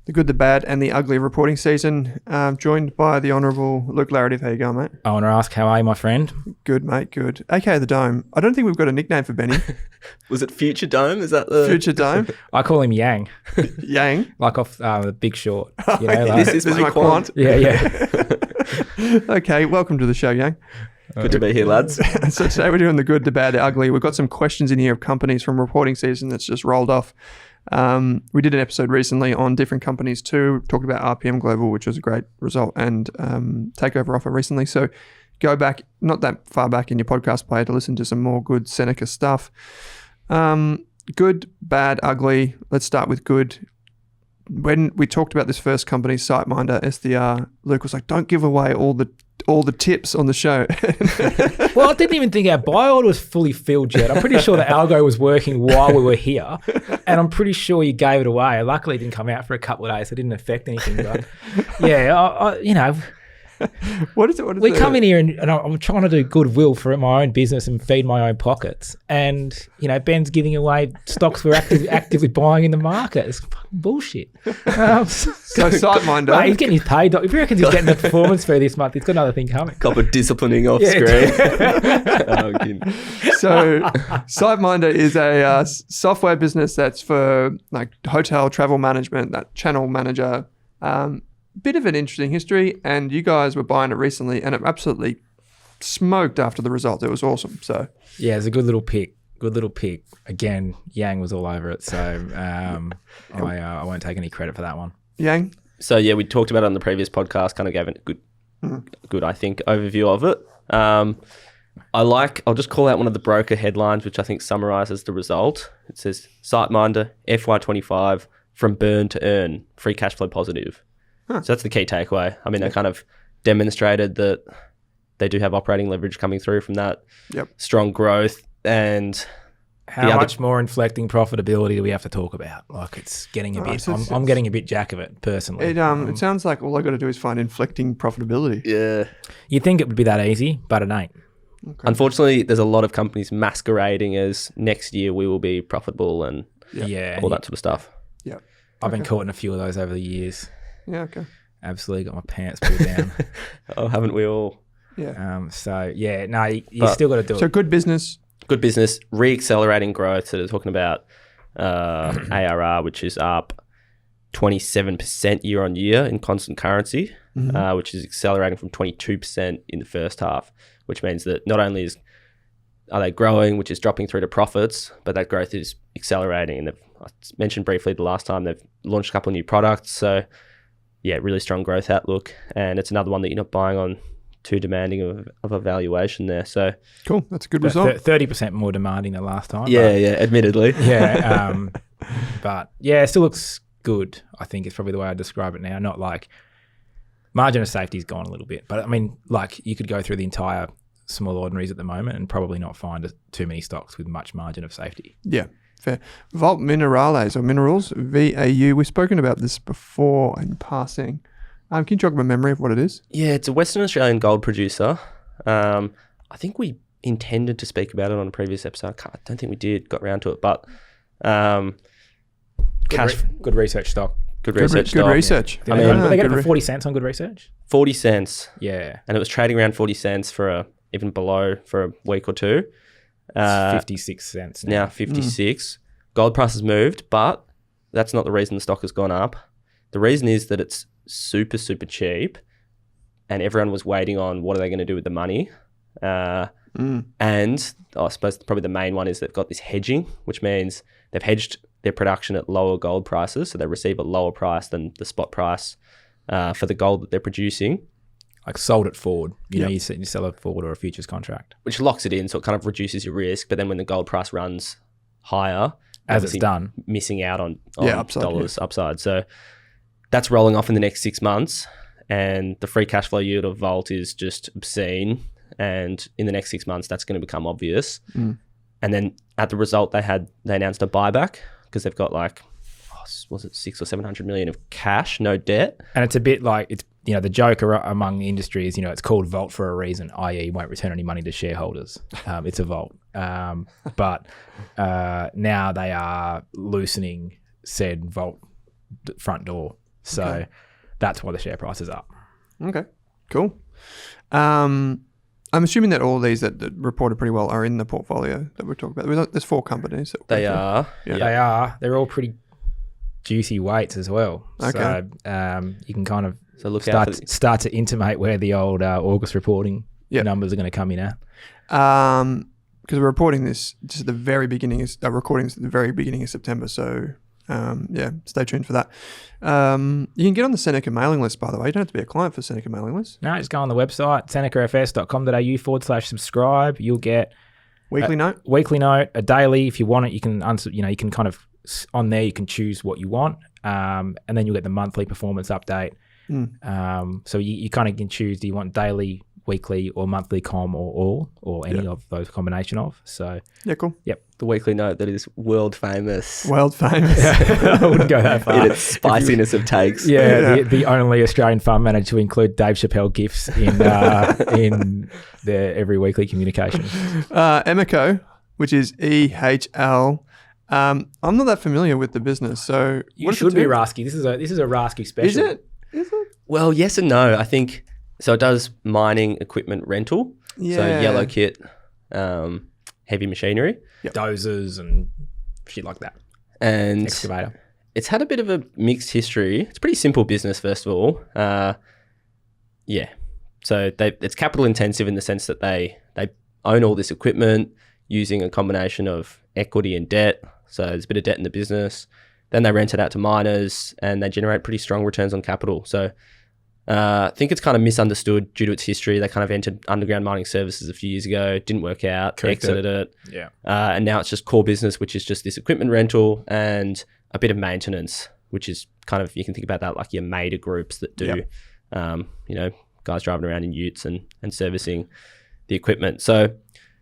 The Good, the Bad, and the Ugly reporting season. Joined by the Honourable Luke Larrative. How you going, mate? Owen Rask, how are you, my friend? Good, mate, good. AKA the Dome. I don't think we've got a nickname for Benny. Was it Future Dome? Is that the... Future Dome? I call him Yang. Yang? Like off The Big Short. You know, like, this is my quant. Yeah. Okay, welcome to the show, Yang. Good to be here, lads. So today we're doing the Good, the Bad, the Ugly. We've got some questions in here of companies from reporting season that's just rolled off. We did an episode recently on different companies too, talking about RPM Global, which was a great result, and takeover offer recently. So go back, not that far back in your podcast player, to listen to some more good Seneca stuff. Good, bad, ugly. Let's start with good. When we talked about this first company, SiteMinder, SDR, Luke was like, don't give away all the tips on the show. Well, I didn't even think our buy order was fully filled yet. I'm pretty sure the algo was working while we were here, and I'm pretty sure you gave it away. Luckily, it didn't come out for a couple of days, so it didn't affect anything. But yeah, you know, what is it? We come in here and I'm trying to do goodwill for my own business and feed my own pockets, and you know, Ben's giving away stocks we're actively buying in the market. It's fucking bullshit. So SiteMinder, mate, he's getting his pay. If he reckons he's getting the performance fee this month, he's got another thing coming. Couple of disciplining off screen. So SiteMinder is a software business that's for like hotel travel management, that channel manager. Bit of an interesting history, and you guys were buying it recently, and it absolutely smoked after the result. It was awesome. So yeah, it's a good little pick. Again, Yang was all over it, so I won't take any credit for that one. Yang? So yeah, we talked about it on the previous podcast, kind of gave it a good, I think, overview of it. I'll just call out one of the broker headlines, which I think summarizes the result. It says, SiteMinder, FY25, from burn to earn, free cash flow positive. So that's the key takeaway. I mean, they kind of demonstrated that they do have operating leverage coming through from that strong growth. And how much more inflecting profitability do we have to talk about? Like, it's getting a bit. I'm getting a bit jack of it personally. It sounds like all I got to do is find inflecting profitability. Yeah, you'd think it would be that easy, but it ain't. Okay. Unfortunately, there's a lot of companies masquerading as next year we will be profitable and all that sort of stuff. Yeah, I've been caught in a few of those over the years. Yeah, okay. Absolutely got my pants pulled down. Oh, haven't we all? Yeah. So, yeah, no, you still got to do it. So, good business. Good business, re-accelerating growth. So, they're talking about ARR, which is up 27% year on year in constant currency, which is accelerating from 22% in the first half, which means that not only are they growing, which is dropping through to profits, but that growth is accelerating. And I mentioned briefly the last time they've launched a couple of new products. So, yeah, really strong growth outlook, and it's another one that you're not buying on too demanding of a valuation there. So cool, that's a good result. 30% more demanding than last time. Yeah, admittedly. Yeah, but yeah, it still looks good. I think it's probably the way I describe it now. Not like margin of safety's gone a little bit, but I mean, like you could go through the entire small ordinaries at the moment and probably not find too many stocks with much margin of safety. Yeah. Fair. Vault Minerales or Minerals, VAU. We've spoken about this before in passing. Can you jog my memory of what it is? Yeah, it's a Western Australian gold producer. I think we intended to speak about it on a previous episode. I don't think we did, got around to it, but good research stock. Good research stock. Good research. Yeah. They get it for 40 cents on Good Research? 40 cents. Yeah. And it was trading around 40 cents even below for a week or two. It's 56 cents now 56. Gold price has moved, but that's not the reason the stock has gone up. The reason is that it's super, super cheap, and everyone was waiting on what are they going to do with the money. And I suppose probably the main one is they've got this hedging, which means they've hedged their production at lower gold prices, so they receive a lower price than the spot price for the gold that they're producing. Like sold it forward. You know, you sell a forward or a futures contract. Which locks it in, so it kind of reduces your risk. But then when the gold price runs higher, as it's done, missing out on upside, upside. So that's rolling off in the next 6 months, and the free cash flow yield of Vault is just obscene. And in the next 6 months, that's going to become obvious. And then at the result, they announced a buyback because they've got like, was it 600 or 700 million of cash, no debt. And it's a bit like it's. You know, the joke among the industry is, you know, it's called Vault for a reason, i.e. won't return any money to shareholders. It's a Vault. But now they are loosening said Vault front door So that's why the share price is up. Okay, cool. I'm assuming that all these that reported pretty well are in the portfolio that we're talking about. There's 4 companies. They are. Yeah. They are. They're all pretty juicy weights as well. Okay. So you can kind of look out start to intimate where the old August reporting numbers are going to come in at. Because we're reporting this just at the very beginning, recording this at the very beginning of September. So stay tuned for that. You can get on the Seneca mailing list, by the way. You don't have to be a client for Seneca mailing list. No, just go on the website, senecafs.com.au/subscribe. You'll get Weekly note, a daily if you want it. You can you can kind of on there you can choose what you want, and then you'll get the monthly performance update. So you kind of can choose, do you want daily, weekly, or monthly com, or all, or any of those combination of. So yeah, cool. Yep. the weekly note that is world famous. World famous. I wouldn't go that far. In its spiciness of takes. The only Australian fund manager to include Dave Chappelle gifts in their every weekly communication. Emeco, which is EHL. I'm not that familiar with the business, so You should be Rasky. This is a Rasky special. Is it? Well, yes and no. I think so. It does mining equipment rental. Yeah. So yellow kit, heavy machinery, Dozers and shit like that. and Excavator. it's had a bit of a mixed history. It's a pretty simple business, first of all. So it's capital intensive in the sense that they own all this equipment using a combination of equity and debt. So there's a bit of debt in the business. Then they rent it out to miners and they generate pretty strong returns on capital. So I think it's kind of misunderstood due to its history. They kind of entered underground mining services a few years ago, didn't work out, exited it. Yeah. And now it's just core business, which is just this equipment rental and a bit of maintenance, which is kind of, you can think about that like your Mader groups that do, guys driving around in utes and servicing the equipment. So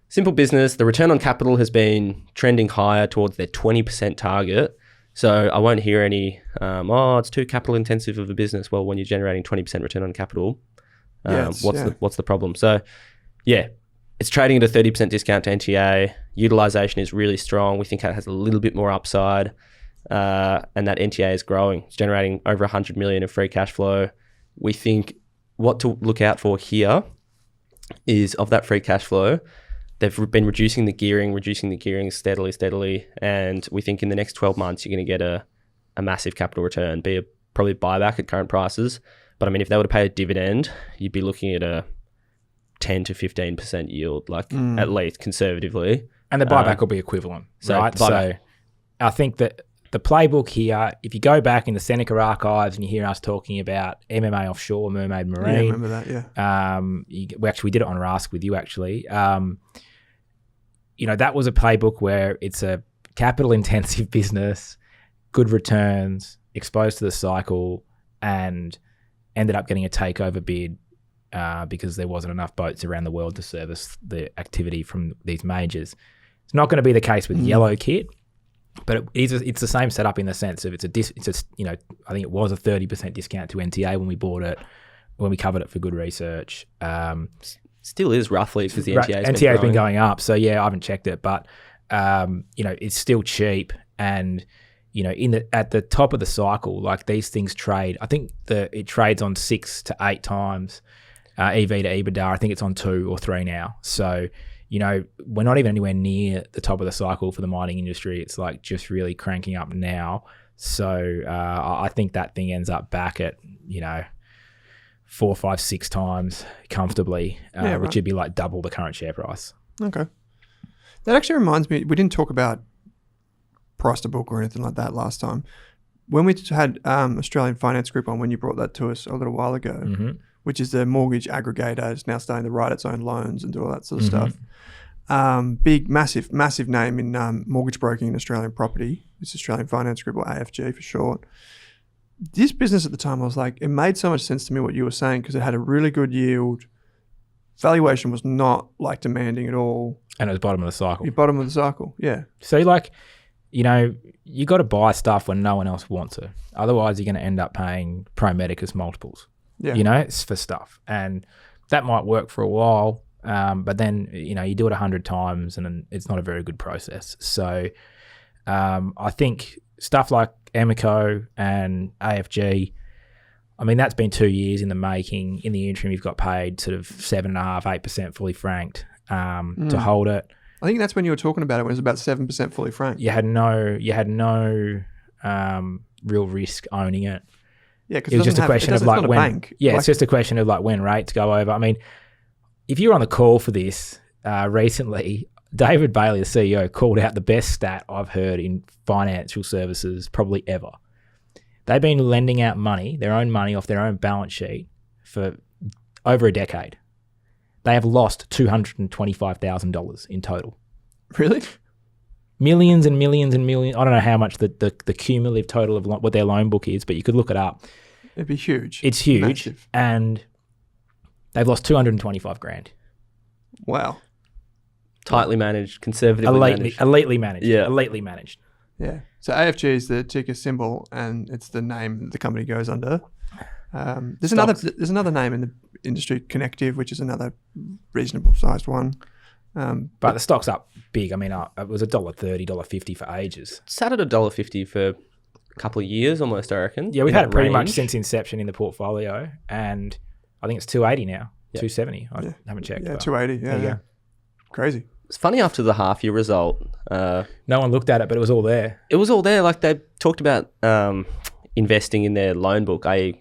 simple business. The return on capital has been trending higher towards their 20% target. So I won't hear any, it's too capital intensive of a business. Well, when you're generating 20% return on capital, what's the problem? So it's trading at a 30% discount to NTA. Utilization is really strong. We think it has a little bit more upside, and that NTA is growing. It's generating over 100 million of free cash flow. We think what to look out for here is of that free cash flow, they've been reducing the gearing steadily. And we think in the next 12 months, you're going to get a massive capital return, be a probably buyback at current prices. But I mean, if they were to pay a dividend, you'd be looking at a 10 to 15% yield, at least conservatively. And the buyback will be equivalent, right? So I think that the playbook here, if you go back in the Seneca archives and you hear us talking about MMA offshore, Mermaid Marine. Yeah, I remember that, we did it on Rask with you, actually. That was a playbook where it's a capital-intensive business, good returns, exposed to the cycle, and ended up getting a takeover bid because there wasn't enough boats around the world to service the activity from these majors. It's not going to be the case with Yellow Kit, but it's the same setup in the sense of I think it was a 30% discount to NTA when we bought it, when we covered it for good research. Still is roughly because the NTA has been going up. So I haven't checked it, but it's still cheap. And at the top of the cycle, like these things trade. I think it trades on 6 to 8 times EV to EBITDA. I think it's on 2 or 3 now. So we're not even anywhere near the top of the cycle for the mining industry. It's like just really cranking up now. So I think that thing ends up back at 4, 5, 6 times comfortably, which would be like double the current share price. Okay. That actually reminds me, we didn't talk about price to book or anything like that last time. When we had Australian Finance Group on, when you brought that to us a little while ago, which is the mortgage aggregator, is now starting to write its own loans and do all that sort of stuff. Big, massive name in mortgage broking in Australian property. It's Australian Finance Group, or AFG for short. This business at the time, I was like, it made so much sense to me what you were saying because it had a really good yield. Valuation was not like demanding at all. And it was bottom of the cycle. Bottom of the cycle, yeah. So you got to buy stuff when no one else wants it. Otherwise, you're going to end up paying Pro Medicus multiples. Yeah. It's for stuff. And that might work for a while, but then, you do it 100 times and it's not a very good process. So I think stuff like Emeco and AFG, I mean, that's been 2 years in the making. In the interim, you've got paid sort of 7.5%, 8% fully franked to hold it. I think that's when you were talking about it, when it was about 7% fully franked. You had no real risk owning it. Yeah, because It was just a question of like when. Bank. Yeah, it's just a question of like when rates go over. I mean, if you were on the call for this recently, David Bailey, the CEO, called out the best stat I've heard in financial services probably ever. They've been lending out money, their own money off their own balance sheet for over a decade. They have lost $225,000 in total. Really? Millions and millions and millions. I don't know how much the cumulative total of what their loan book is, but you could look it up. It'd be huge. It's huge. Massive. And they've lost 225 grand. Wow. Tightly managed, conservatively managed. Elitely managed. Yeah. Elitely managed. Yeah. So AFG is the ticker symbol, and it's the name the company goes under. There's another name in the industry, Connective, which is another reasonable sized one. But the stock's up big. I mean, it was $1.30, $1.50 for ages. Sat at $1.50 for a couple of years almost, I reckon. Yeah, we've had it pretty much since inception in the portfolio, and I think it's $2.80 now, $2.70. I haven't checked. Yeah, $2.80. Yeah, yeah. Crazy. It's funny after the half year result. No one looked at it, but it was all there. It was all there. Like they talked about investing in their loan book, i.e.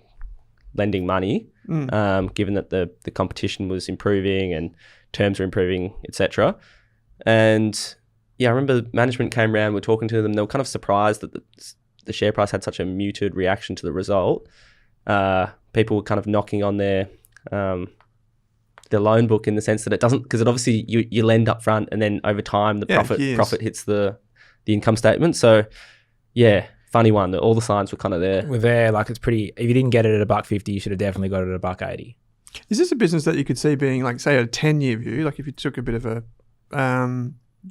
lending money, given that the competition was improving and terms were improving, etc. And yeah, I remember management came around, we're talking to them, they were kind of surprised that the share price had such a muted reaction to the result. People were kind of knocking on their loan book in the sense that it doesn't, because it obviously you lend up front and then over time the profit hits the income statement. So yeah, funny one. All the signs were kind of there. We're there. Like it's pretty. If you didn't get it at $1.50, you should have definitely got it at $1.80. Is this a business that you could see being like, say, a 10-year view? Like if you took a bit of a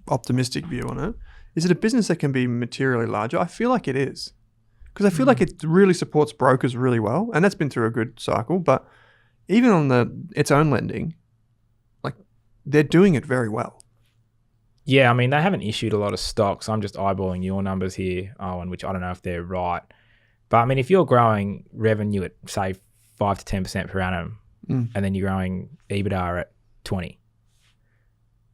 optimistic view on it, is it a business that can be materially larger? I feel like it is, because I feel like it really supports brokers really well, and that's been through a good cycle. But even on its own lending, like they're doing it very well. Yeah, I mean, they haven't issued a lot of stocks. I'm just eyeballing your numbers here, Owen, which I don't know if they're right. But I mean, if you're growing revenue at, say, 5 to 10% per annum, and then you're growing EBITDA at 20,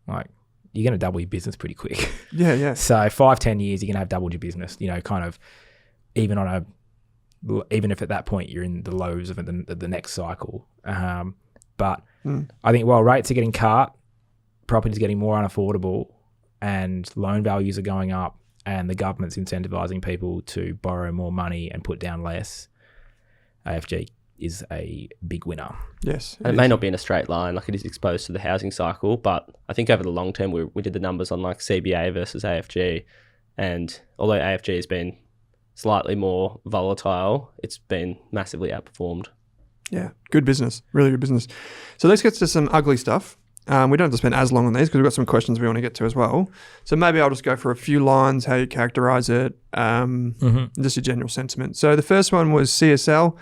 like, you're going to double your business pretty quick. Yeah, yeah. So 5-10 years, you're going to have doubled your business, you know, kind of even if at that point you're in the lows of the next cycle. But I think while rates are getting cut, property's getting more unaffordable, and loan values are going up, and the government's incentivizing people to borrow more money and put down less, AFG is a big winner. Yes. And it may not be in a straight line, like it is exposed to the housing cycle, but I think over the long term, we did the numbers on like CBA versus AFG, and although AFG has been slightly more volatile, it's been massively outperformed. Yeah, good business, really good business. So let's get to some ugly stuff. We don't have to spend as long on these because we've got some questions we want to get to as well. So maybe I'll just go for a few lines, how you characterize it, just your general sentiment. So the first one was CSL,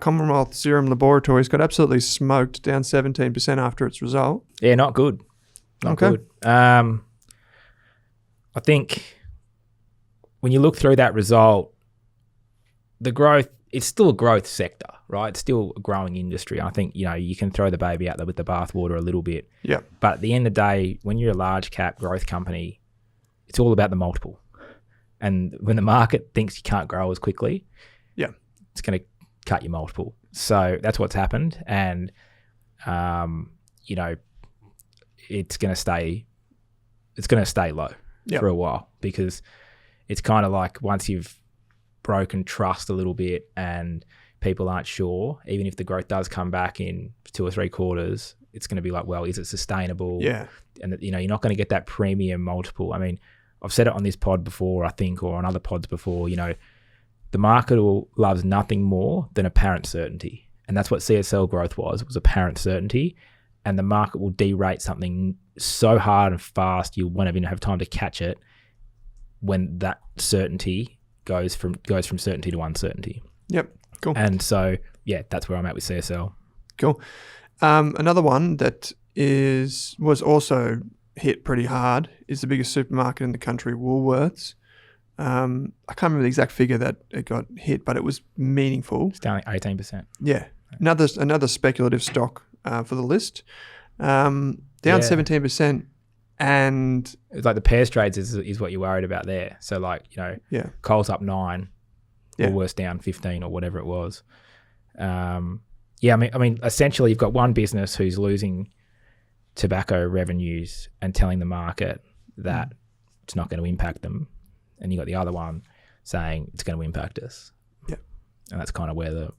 Commonwealth Serum Laboratories, got absolutely smoked, down 17% after its result. Yeah, not good. Not good. I think when you look through that result, the growth, it's still a growth sector, right? It's still a growing industry. I think, you know, you can throw the baby out there with the bathwater a little bit. Yeah. But at the end of the day, when you're a large cap growth company, it's all about the multiple. And when the market thinks you can't grow as quickly, it's going to cut your multiple. So that's what's happened. And, you know, it's going to stay low for a while, because it's kind of like once you've broken trust a little bit and people aren't sure, even if the growth does come back in 2 or 3 quarters, it's going to be like, well, is it sustainable? Yeah. And, you know, you're not going to get that premium multiple. I mean, I've said it on this pod before, I think, or on other pods before, you know, the market loves nothing more than apparent certainty. And that's what CSL growth was apparent certainty. And the market will derate something so hard and fast, you won't even have time to catch it when that certainty goes from certainty to uncertainty. Yep. Cool. And so, yeah, that's where I'm at with CSL. Cool. Another one that was also hit pretty hard is the biggest supermarket in the country, Woolworths. I can't remember the exact figure that it got hit, but it was meaningful. It's down like 18%. Yeah. Another speculative stock for the list. Down 17%. And it's like the pairs trades is what you're worried about there. So like, Coles up 9, Woolworths down 15 or whatever it was. I mean, essentially you've got one business who's losing tobacco revenues and telling the market that it's not going to impact them. And you got the other one saying it's going to impact us. Yeah. And that's kind of where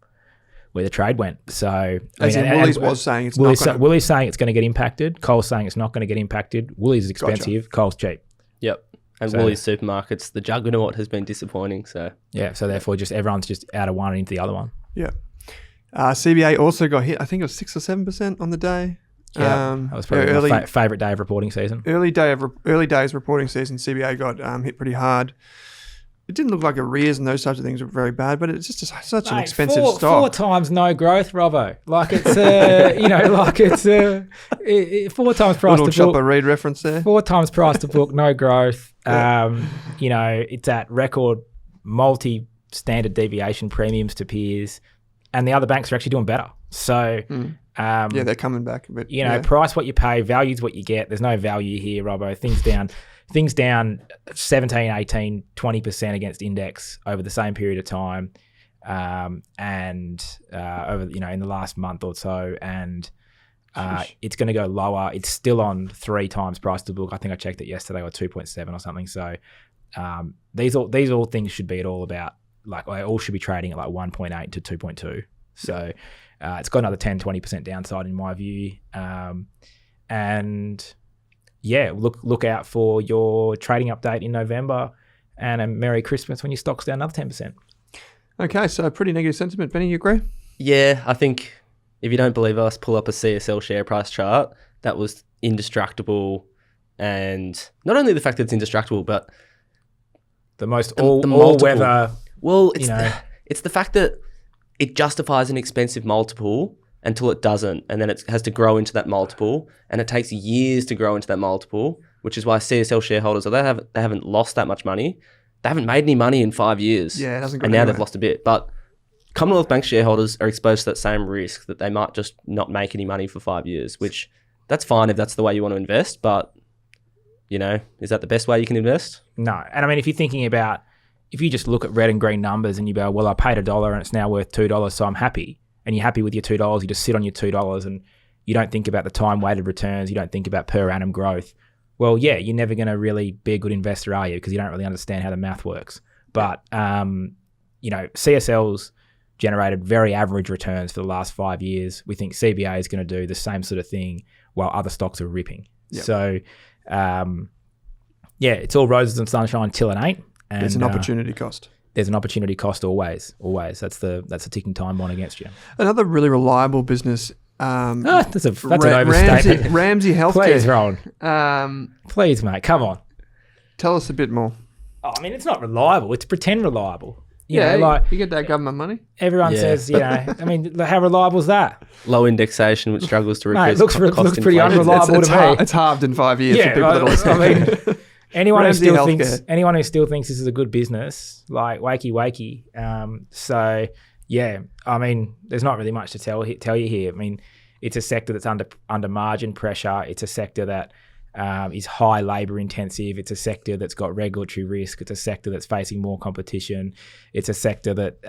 the trade went. So Woolies was saying it's Woolies saying it's going to get impacted. Cole's saying it's not going to get impacted. Woolies is expensive. Gotcha. Cole's cheap. Yep. And Woolies supermarkets, the juggernaut has been disappointing. So so therefore everyone's just out of one and into the other one. Yeah. CBA also got hit. I think it was 6 or 7% on the day. Yeah, that was probably my favourite day of reporting season. Early days reporting season, CBA got hit pretty hard. It didn't look like arrears and those types of things were very bad, but it's just such an expensive stock. 4 times no growth, Robbo. Like it's 4 times price to book. Shopper Reed reference there. 4 times price to book, no growth. It's at record multi-standard deviation premiums to peers, and the other banks are actually doing better. So. They're coming back a bit. Price what you pay, value's what you get. There's no value here, Robbo. Things down 17, 18, 20% against index over the same period of time, and over in the last month or so, and it's going to go lower. It's still on 3 times price to book. I think I checked it yesterday, or 2.7 or something. So these all things should be at all about they all should be trading at like 1.8 to 2.2. So. It's got another 10, 20% downside in my view. Look out for your trading update in November, and a Merry Christmas when your stock's down another 10%. Okay, so pretty negative sentiment. Benny, you agree? Yeah, I think if you don't believe us, pull up a CSL share price chart. That was indestructible, and not only the fact that it's indestructible, but the all-weather... Well, it's the fact that it justifies an expensive multiple until it doesn't, and then it has to grow into that multiple, and it takes years to grow into that multiple, which is why CSL shareholders, they haven't lost that much money. They haven't made any money in 5 years. Yeah, it hasn't. And now they've lost a bit. But Commonwealth Bank shareholders are exposed to that same risk, that they might just not make any money for 5 years, which that's fine if that's the way you want to invest, but is that the best way you can invest? No. And I mean, if you're thinking about, if you just look at red and green numbers and you go, well, I paid $1 and it's now worth $2, so I'm happy. And you're happy with your $2, you just sit on your $2 and you don't think about the time-weighted returns, you don't think about per annum growth. Well, yeah, you're never going to really be a good investor, are you? Because you don't really understand how the math works. But, CSL's generated very average returns for the last 5 years. We think CBA is going to do the same sort of thing while other stocks are ripping. Yep. So, it's all roses and sunshine till it ain't. And there's an opportunity cost. There's an opportunity cost always. That's a ticking time bomb against you. Another really reliable business. That's an overstatement. Ramsay Healthcare. Please, Ron. Please, mate. Come on. Tell us a bit more. Oh, I mean, it's not reliable. It's pretend reliable. You get that government money. Everyone says, I mean, how reliable is that? Low indexation, which struggles to replace cost looks pretty unreliable to me. It's halved in 5 years for people that are listening. Anyone who still thinks this is a good business, like wakey. I mean, there's not really much to tell you here. I mean, it's a sector that's under margin pressure. It's a sector that is high labour intensive. It's a sector that's got regulatory risk. It's a sector that's facing more competition. It's a sector that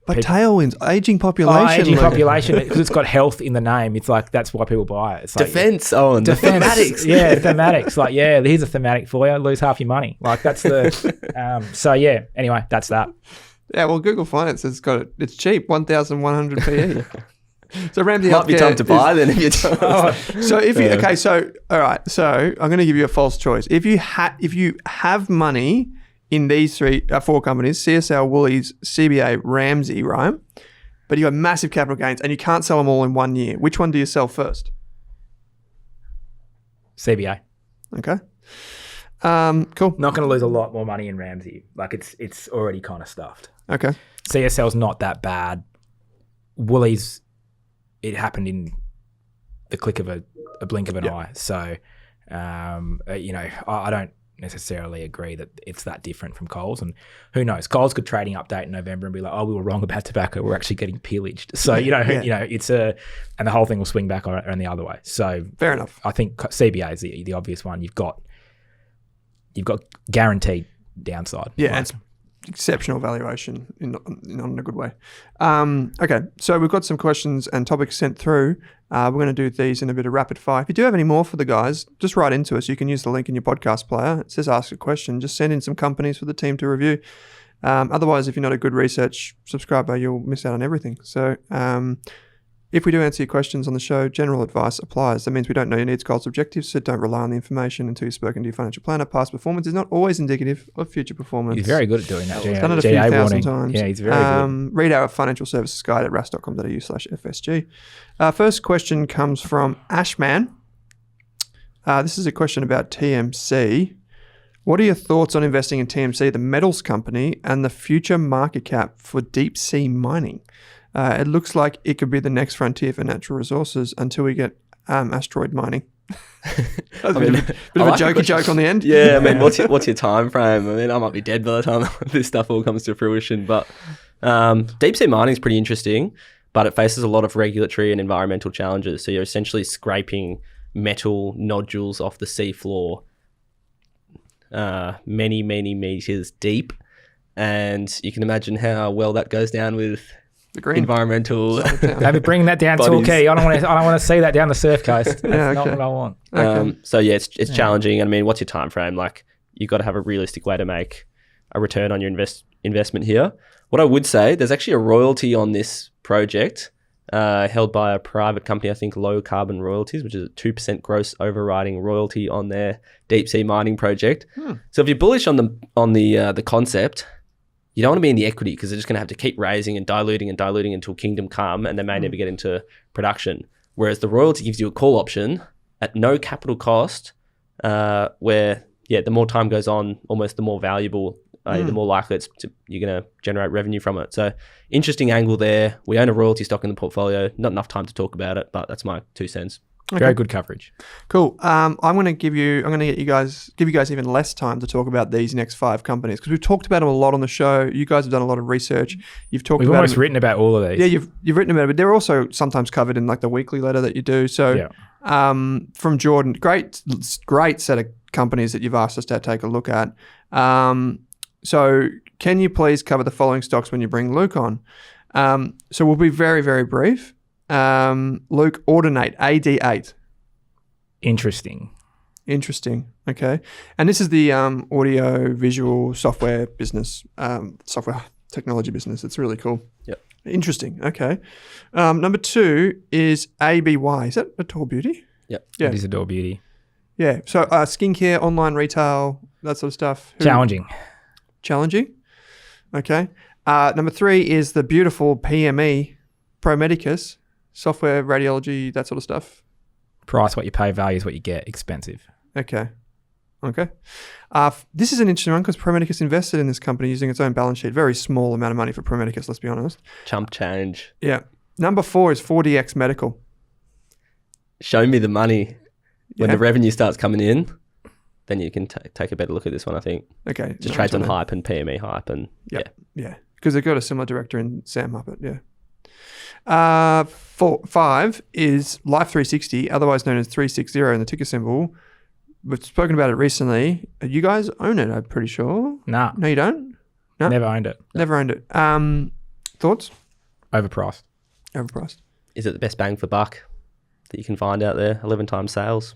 But tailwinds, aging population. Population, because it's got health in the name. It's like, that's why people buy it. It's like, defense, thematics. Yeah, thematics. Like, here's a thematic for you. Lose half your money. Like, that's the... anyway, that's that. Yeah, well, Google Finance has got it. It's cheap, 1,100 PE. So Ramsay might be time to buy then if you don't. All right. So I'm going to give you a false choice. If you have money in these 4 companies, CSL, Woolies, CBA, Ramsay, right? But you have massive capital gains and you can't sell them all in 1 year. Which one do you sell first? CBA. Okay. Cool. Not going to lose a lot more money in Ramsay. Like, it's already kind of stuffed. Okay. CSL's not that bad. Woolies, it happened in the click of a blink of an eye. So, I necessarily agree that it's that different from Coles. And who knows? Coles could trading update in November and be like, "Oh, we were wrong about tobacco. We're actually getting pillaged." So it's and the whole thing will swing back around the other way. So fair enough. I think CBA is the obvious one. You've got guaranteed downside. Yeah, and it's exceptional valuation not in a good way. Okay, so we've got some questions and topics sent through. We're going to do these in a bit of rapid fire. If you do have any more for the guys, just write into us. You can use the link in your podcast player. It says ask a question. Just send in some companies for the team to review. Otherwise, if you're not a good research subscriber, you'll miss out on everything. So if we do answer your questions on the show, general advice applies. That means we don't know your needs, goals, objectives, so don't rely on the information until you've spoken to your financial planner. Past performance is not always indicative of future performance. He's very good at doing that. Done it a few thousand times. Yeah, he's very good. Read our financial services guide at ras.com.au/FSG. First question comes from Ashman. This is a question about TMC. What are your thoughts on investing in TMC, the metals company, and the future market cap for deep sea mining? It looks like it could be the next frontier for natural resources until we get asteroid mining. That's a bit of a jokey joke on the end. Yeah, I mean, what's your time frame? I mean, I might be dead by the time this stuff all comes to fruition. But deep sea mining is pretty interesting, but it faces a lot of regulatory and environmental challenges. So you're essentially scraping metal nodules off the sea floor many, many meters deep. And you can imagine how well that goes down with the green environmental. Maybe bring that down to Torquay. I don't want to see that down the surf coast. That's not what I want. So yeah, it's challenging. I mean, what's your time frame? Like, you've got to have a realistic way to make a return on your investment here. What I would say, there's actually a royalty on this project held by a private company, I think Low Carbon Royalties, which is a 2% gross overriding royalty on their deep sea mining project. So if you're bullish on the concept, you don't want to be in the equity because they're just going to have to keep raising and diluting until kingdom come, and they may never get into production. Whereas the royalty gives you a call option at no capital cost, where the more time goes on, almost the more valuable, the more likely you're going to generate revenue from it. So interesting angle there. We own a royalty stock in the portfolio. Not enough time to talk about it, but that's my 2 cents. Okay. Very good coverage. Cool. I'm going to give you guys even less time to talk about these next 5 companies because we've talked about them a lot on the show. You guys have done a lot of research. We've almost written about all of these. Yeah, you've written about it, but they're also sometimes covered in like the weekly letter that you do. So from Jordan, great set of companies that you've asked us to take a look at. So can you please cover the following stocks when you bring Luke on? So we'll be very, very brief. Luke, Ordinate, AD8. Interesting. Okay. And this is the audio visual software business, software technology business. It's really cool. Yep. Interesting. Okay. Number 2 is ABY. Is that Adore Beauty? Yep. Yeah. It is Adore Beauty. Yeah. So skincare, online retail, that sort of stuff. Challenging. Okay. Number 3 is the beautiful PME, Pro Medicus. Software, radiology, that sort of stuff. Price what you pay, value is what you get. Expensive. Okay. This is an interesting one because Pro Medicus invested in this company using its own balance sheet. Very small amount of money for Pro Medicus, let's be honest. Chump change. Yeah. Number 4 is 4DX Medical. Show me the money. When the revenue starts coming in, then you can take a better look at this one, I think. Okay. Just trades on hype and PME hype. And Yeah. Because they've got a similar director in Sam Muppet. Yeah. 5 is Life360, otherwise known as 360 in the ticker symbol. We've spoken about it recently. You guys own it, I'm pretty sure. Nah. No, you don't? No? Never owned it. Never owned it. Thoughts? Overpriced. Is it the best bang for buck that you can find out there? 11 times sales.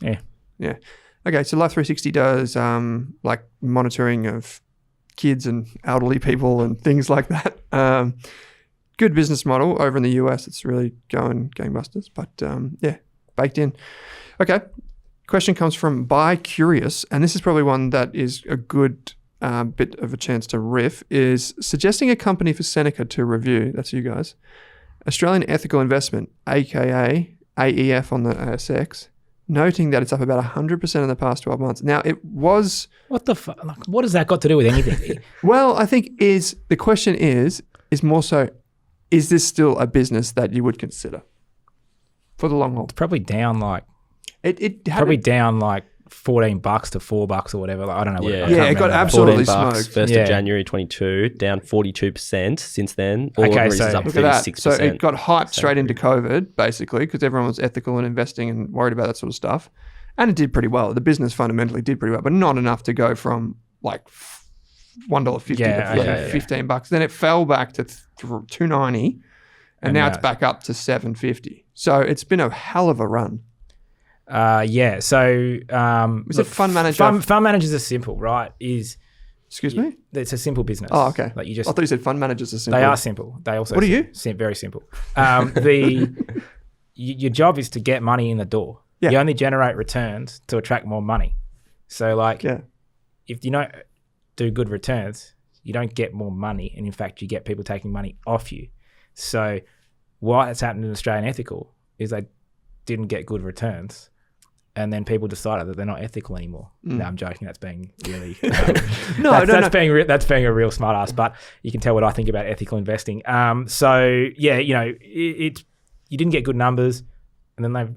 Yeah. Okay, so Life360 does like monitoring of kids and elderly people and things like that. Good business model over in the US. It's really going gangbusters, but baked in. Okay. Question comes from Buy Curious, and this is probably one that is a good bit of a chance to riff, is suggesting a company for Seneca to review. That's you guys. Australian Ethical Investment, aka AEF on the ASX, noting that it's up about 100% in the past 12 months. Now, it was... What the fuck? What has that got to do with anything? Well, I think the question is more so, is this still a business that you would consider for the long haul? It's probably down like... It down like $14 to $4 or whatever. Like, I don't know. Yeah. I can't Yeah, it got remember. absolutely $14, smoked. 1st Yeah. of January 22, down 42% since then. Okay, Ordinaries so is up Look at that. 36%. So it got hyped Same straight into COVID, basically, because everyone was ethical and investing and worried about that sort of stuff. And it did pretty well. The business fundamentally did pretty well, but not enough to go from like $1.50 Yeah, to okay, $15. Then it fell back to $2.90, and now it's back up to $7.50. So it's been a hell of a run. Yeah. So Was it fund manager? Fund managers are simple, right? Excuse me? It's a simple business. Oh, okay. Like you I just thought you said fund managers are simple. they are simple. They also What are you? Very simple. Your job is to get money in the door. Yeah. You only generate returns to attract more money. So like Yeah. if you don't do good returns, you don't get more money, and in fact you get people taking money off you. So why it's happened in Australian ethical is they didn't get good returns, and then people decided that they're not ethical anymore. No, I'm joking. That's being really that's being a real smart ass. But you can tell what I think about ethical investing. So yeah, you know, you didn't get good numbers, and then they've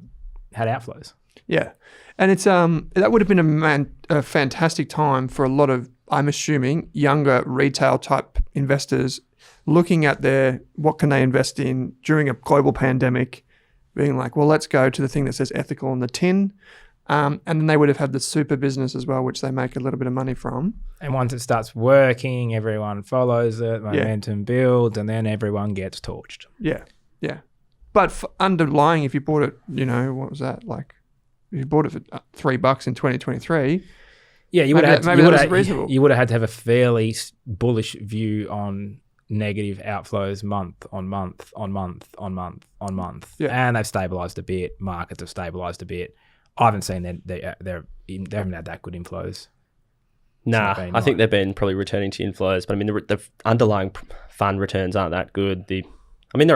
had outflows. Yeah. And it's that would have been a fantastic time for a lot of, I'm assuming, younger retail type investors looking at what can they invest in during a global pandemic, being like, well, let's go to the thing that says ethical on the tin. And then they would have had the super business as well, which they make a little bit of money from. And once it starts working, everyone follows it, momentum builds, and then everyone gets torched. Yeah. Yeah. But for underlying, if you bought it, you know, what was that? Like, if you bought it for $3 in 2023, yeah, you maybe would have had to have a fairly bullish view on negative outflows month on month on month on month on month. Yeah. And they've stabilised a bit. Markets have stabilised a bit. I haven't seen they haven't had that good inflows. Nah, I think they've been probably returning to inflows, but I mean the underlying fund returns aren't that good. They're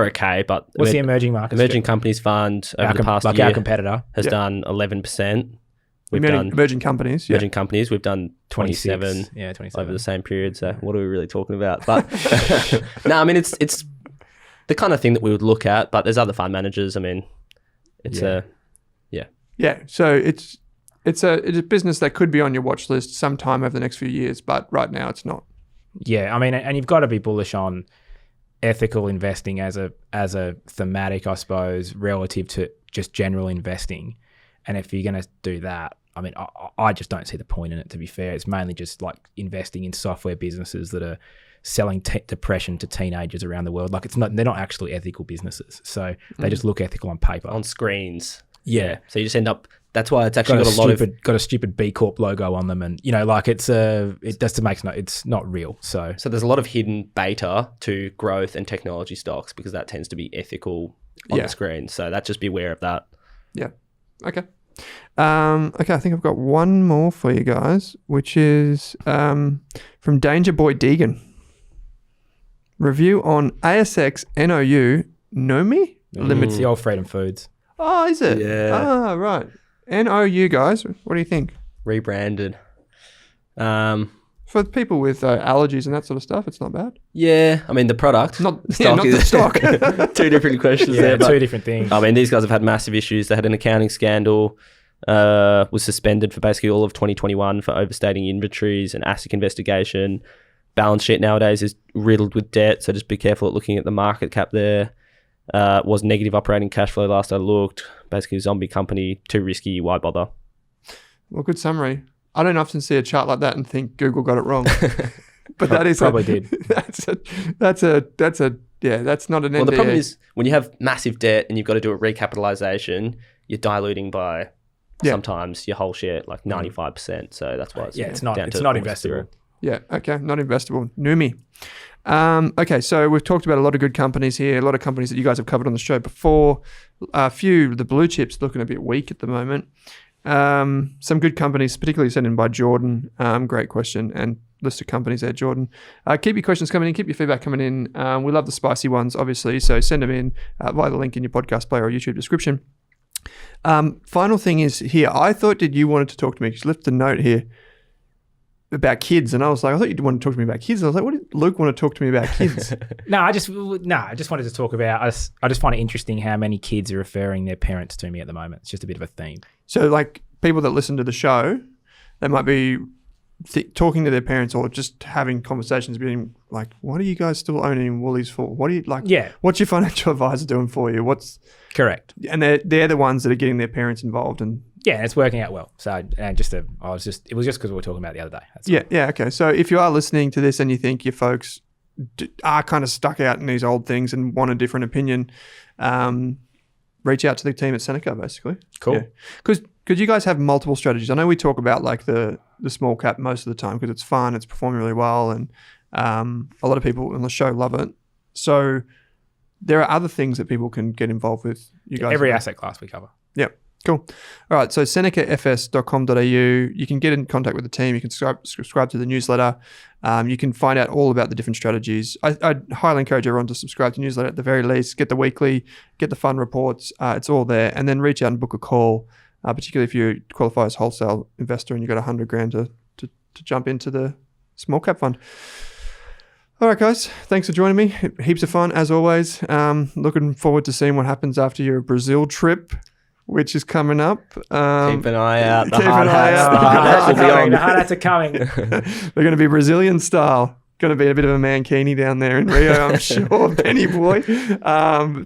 okay, but what's the emerging markets? Emerging companies fund over the past year our competitor has done 11%. emerging companies. Yeah. Emerging companies, we've done 27. 27 over the same period. So what are we really talking about? But no, I mean it's the kind of thing that we would look at. But there's other fund managers. I mean, Yeah. So it's a business that could be on your watch list sometime over the next few years, but right now it's not. Yeah, I mean, and you've got to be bullish on ethical investing as a thematic, I suppose, relative to just general investing. And if you're going to do that, I mean, I just don't see the point in it, to be fair. It's mainly just like investing in software businesses that are selling depression to teenagers around the world. Like they're not actually ethical businesses. So they just look ethical on paper. on screens. Yeah. So you just end up. That's why it's actually got a stupid B Corp logo on them, and you know, like it's not real. So there's a lot of hidden beta to growth and technology stocks because that tends to be ethical on the screen. So just be aware of that. Yeah. Okay. Okay, I think I've got one more for you guys, which is from Danger Boy Deegan. Review on ASX NOU Nomi Limited. It's the old Freedom Foods. Oh, is it? Yeah. Ah, right. NOU guys, what do you think? Rebranded. For people with allergies and that sort of stuff, it's not bad. Yeah, I mean the product, not the stock. Two different questions there. Two different things. I mean, these guys have had massive issues. They had an accounting scandal. Was suspended for basically all of 2021 for overstating inventories and ASIC investigation. Balance sheet nowadays is riddled with debt, so just be careful at looking at the market cap there. Was negative operating cash flow last I looked. Basically a zombie company, too risky, why bother? Well, good summary. I don't often see a chart like that and think Google got it wrong. But that is probably did. That's not an NDA. Well, the problem is when you have massive debt and you've got to do a recapitalization, you're diluting by sometimes your whole share like 95%. So that's why it's not investable. Yeah, okay, not investable. Numi. Okay, so we've talked about a lot of good companies here, a lot of companies that you guys have covered on the show before. A few, the blue chips looking a bit weak at the moment. Some good companies, particularly sent in by Jordan. Great question and list of companies there, Jordan. Keep your questions coming in, keep your feedback coming in. We love the spicy ones, obviously, so send them in via the link in your podcast player or YouTube description. Final thing is here, I thought that you wanted to talk to me, because you left a note here about kids, and I was like, I thought you'd want to talk to me about kids. And I was like, what did Luke want to talk to me about kids? I just wanted to talk about, I just find it interesting how many kids are referring their parents to me at the moment. It's just a bit of a theme. So like people that listen to the show, they might be talking to their parents or just having conversations, being like, "What are you guys still owning Woolies for? What do you like? Yeah. What's your financial advisor doing for you? What's Correct. And they're the ones that are getting their parents involved and." Yeah, it's working out well. So, and it was just because we were talking about it the other day. That's all. Yeah, okay. So if you are listening to this and you think your folks are kind of stuck out in these old things and want a different opinion, reach out to the team at Seneca, basically. Cool. Because you guys have multiple strategies. I know we talk about like the small cap most of the time because it's fun, it's performing really well, and a lot of people on the show love it. So there are other things that people can get involved with. You guys, Every asset class we cover. Yep. Cool. All right. So senecafs.com.au. You can get in contact with the team. You can subscribe to the newsletter. You can find out all about the different strategies. I'd highly encourage everyone to subscribe to the newsletter at the very least. Get the weekly, get the fund reports. It's all there. And then reach out and book a call, particularly if you qualify as wholesale investor and you've got $100,000 to jump into the small cap fund. All right, guys. Thanks for joining me. Heaps of fun as always. Looking forward to seeing what happens after your Brazil trip, which is coming up. Keep an eye out. The keep hard an eye hats. out. The hard hats will be on. The hard hats are coming. They're going to be Brazilian style. Going to be a bit of a mankini down there in Rio, I'm sure, Benny boy.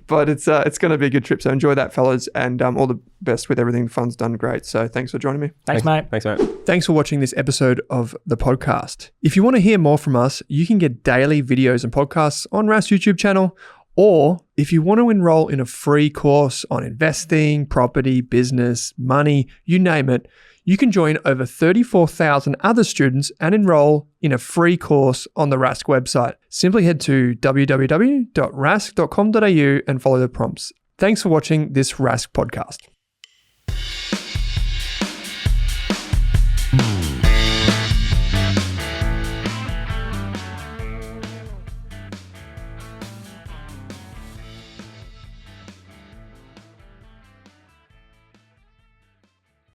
But it's going to be a good trip. So enjoy that, fellas, and all the best with everything. The fund's done great. So thanks for joining me. Thanks, mate. Thanks, mate. Thanks for watching this episode of the podcast. If you want to hear more from us, you can get daily videos and podcasts on Rask's YouTube channel. Or if you want to enroll in a free course on investing, property, business, money, you name it, you can join over 34,000 other students and enroll in a free course on the Rask website. Simply head to www.rask.com.au and follow the prompts. Thanks for watching this Rask podcast.